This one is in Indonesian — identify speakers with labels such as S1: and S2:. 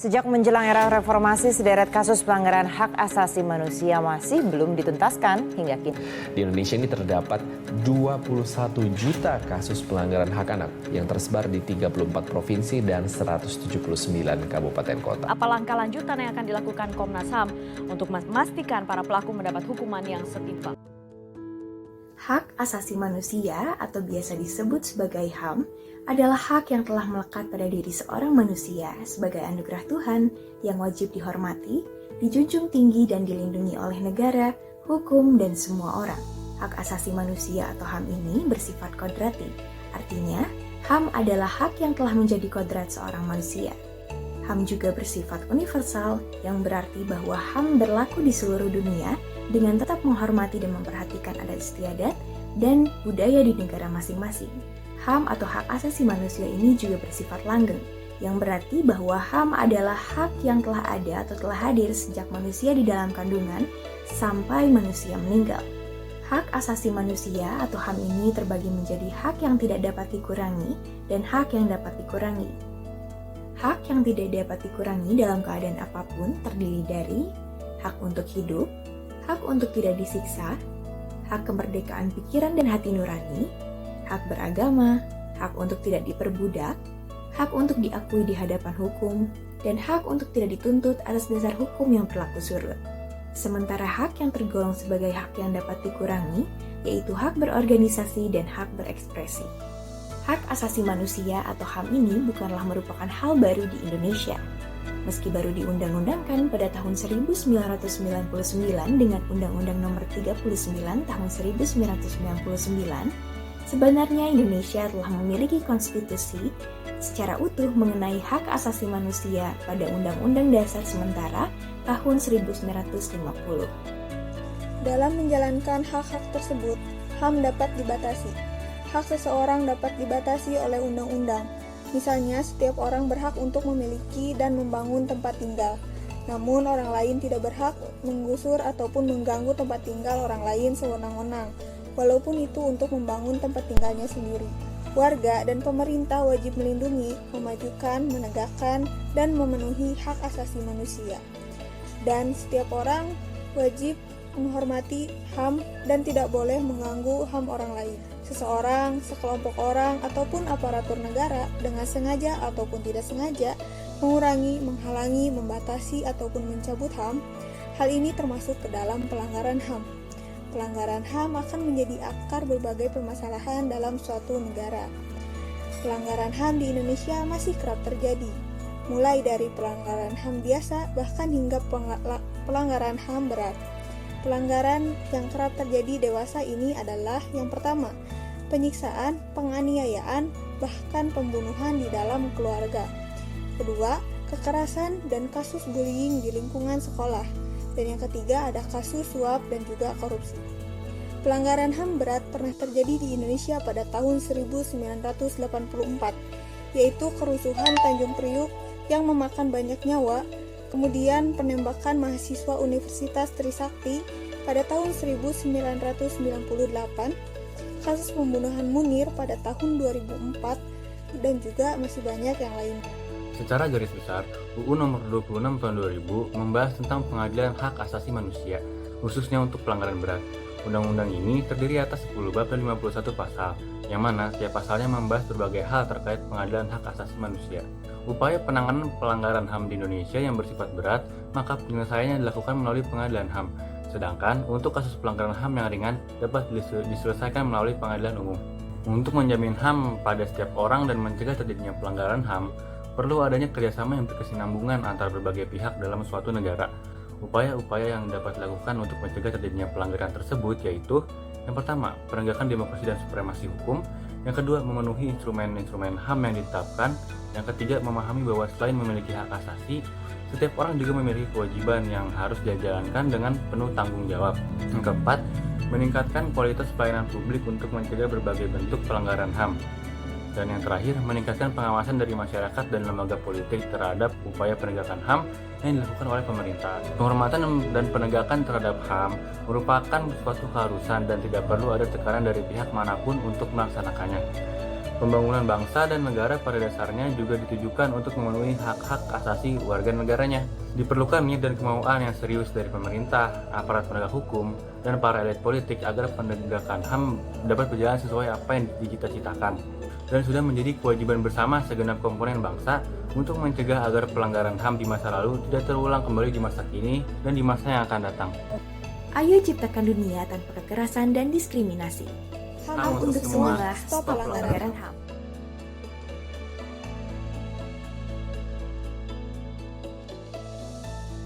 S1: Sejak menjelang era reformasi, sederet kasus pelanggaran hak asasi manusia masih belum dituntaskan hingga kini.
S2: Di Indonesia ini terdapat 21 juta kasus pelanggaran hak anak yang tersebar di 34 provinsi dan 179 kabupaten kota.
S3: Apa langkah lanjutan yang akan dilakukan Komnas HAM untuk memastikan para pelaku mendapat hukuman yang setimpal?
S4: Hak asasi manusia atau biasa disebut sebagai HAM adalah hak yang telah melekat pada diri seorang manusia sebagai anugerah Tuhan yang wajib dihormati, dijunjung tinggi dan dilindungi oleh negara, hukum, dan semua orang. Hak asasi manusia atau HAM ini bersifat kodrati, artinya HAM adalah hak yang telah menjadi kodrat seorang manusia. HAM juga bersifat universal yang berarti bahwa HAM berlaku di seluruh dunia dengan tetap menghormati dan memperhatikan adat istiadat dan budaya di negara masing-masing. HAM atau hak asasi manusia ini juga bersifat langgeng, yang berarti bahwa HAM adalah hak yang telah ada atau telah hadir sejak manusia di dalam kandungan sampai manusia meninggal. Hak asasi manusia atau HAM ini terbagi menjadi hak yang tidak dapat dikurangi dan hak yang dapat dikurangi. Hak yang tidak dapat dikurangi dalam keadaan apapun terdiri dari hak untuk hidup, hak untuk tidak disiksa, hak kemerdekaan pikiran dan hati nurani, hak beragama, hak untuk tidak diperbudak, hak untuk diakui di hadapan hukum, dan hak untuk tidak dituntut atas dasar hukum yang berlaku surut. Sementara hak yang tergolong sebagai hak yang dapat dikurangi, yaitu hak berorganisasi dan hak berekspresi. Hak asasi manusia atau HAM ini bukanlah merupakan hal baru di Indonesia. Meski baru diundang-undangkan pada tahun 1999 dengan Undang-Undang Nomor 39 tahun 1999, sebenarnya Indonesia telah memiliki konstitusi secara utuh mengenai hak asasi manusia pada Undang-Undang Dasar Sementara tahun 1950.
S5: Dalam menjalankan hak-hak tersebut, HAM dapat dibatasi. Hak seseorang dapat dibatasi oleh undang-undang. Misalnya, setiap orang berhak untuk memiliki dan membangun tempat tinggal. Namun, orang lain tidak berhak menggusur ataupun mengganggu tempat tinggal orang lain sewenang-wenang, walaupun itu untuk membangun tempat tinggalnya sendiri. Warga dan pemerintah wajib melindungi, memajukan, menegakkan, dan memenuhi hak asasi manusia. Dan setiap orang wajib menghormati HAM dan tidak boleh mengganggu HAM orang lain. Seseorang, sekelompok orang, ataupun aparatur negara dengan sengaja ataupun tidak sengaja mengurangi, menghalangi, membatasi, ataupun mencabut HAM, hal ini termasuk ke dalam pelanggaran HAM. Pelanggaran HAM akan menjadi akar berbagai permasalahan dalam suatu negara. Pelanggaran HAM di Indonesia masih kerap terjadi, mulai dari pelanggaran HAM biasa bahkan hingga pelanggaran HAM berat. Pelanggaran yang kerap terjadi dewasa ini adalah yang pertama, penyiksaan, penganiayaan, bahkan pembunuhan di dalam keluarga. Kedua, kekerasan dan kasus bullying di lingkungan sekolah. Dan yang ketiga ada kasus suap dan juga korupsi. Pelanggaran HAM berat pernah terjadi di Indonesia pada tahun 1984, yaitu kerusuhan Tanjung Priuk yang memakan banyak nyawa, kemudian penembakan mahasiswa Universitas Trisakti pada tahun 1998, kasus pembunuhan Munir pada tahun 2004, dan juga masih banyak yang lain.
S6: Secara garis besar, UU Nomor 26 Tahun 2000 membahas tentang pengadilan hak asasi manusia, khususnya untuk pelanggaran berat. Undang-undang ini terdiri atas 10 bab dan 51 pasal, yang mana setiap pasalnya membahas berbagai hal terkait pengadilan hak asasi manusia. Upaya penanganan pelanggaran HAM di Indonesia yang bersifat berat, maka penyelesaiannya dilakukan melalui pengadilan HAM. Sedangkan untuk kasus pelanggaran HAM yang ringan dapat diselesaikan melalui pengadilan umum. Untuk menjamin HAM pada setiap orang dan mencegah terjadinya pelanggaran HAM, perlu adanya kerjasama yang berkesinambungan antara berbagai pihak dalam suatu negara. Upaya-upaya yang dapat dilakukan untuk mencegah terjadinya pelanggaran tersebut yaitu yang pertama, penegakan demokrasi dan supremasi hukum. Yang kedua, memenuhi instrumen-instrumen HAM yang ditetapkan. Yang ketiga, memahami bahwa selain memiliki hak asasi, setiap orang juga memiliki kewajiban yang harus dijalankan dengan penuh tanggung jawab. Yang keempat, meningkatkan kualitas pelayanan publik untuk mencegah berbagai bentuk pelanggaran HAM. Dan yang terakhir, meningkatkan pengawasan dari masyarakat dan lembaga politik terhadap upaya penegakan HAM yang dilakukan oleh pemerintah. Penghormatan dan penegakan terhadap HAM merupakan suatu keharusan dan tidak perlu ada tekanan dari pihak manapun untuk melaksanakannya. Pembangunan bangsa dan negara pada dasarnya juga ditujukan untuk memenuhi hak-hak asasi warga negaranya. Diperlukan niat dan kemauan yang serius dari pemerintah, aparat penegak hukum, dan para elit politik agar penegakan HAM dapat berjalan sesuai apa yang dicita-citakan. Dan sudah menjadi kewajiban bersama segenap komponen bangsa untuk mencegah agar pelanggaran HAM di masa lalu tidak terulang kembali di masa kini dan di masa yang akan datang.
S4: Ayo ciptakan dunia tanpa kekerasan dan diskriminasi.
S5: HAM untuk semua, stop pelanggaran
S4: pelanggaran HAM.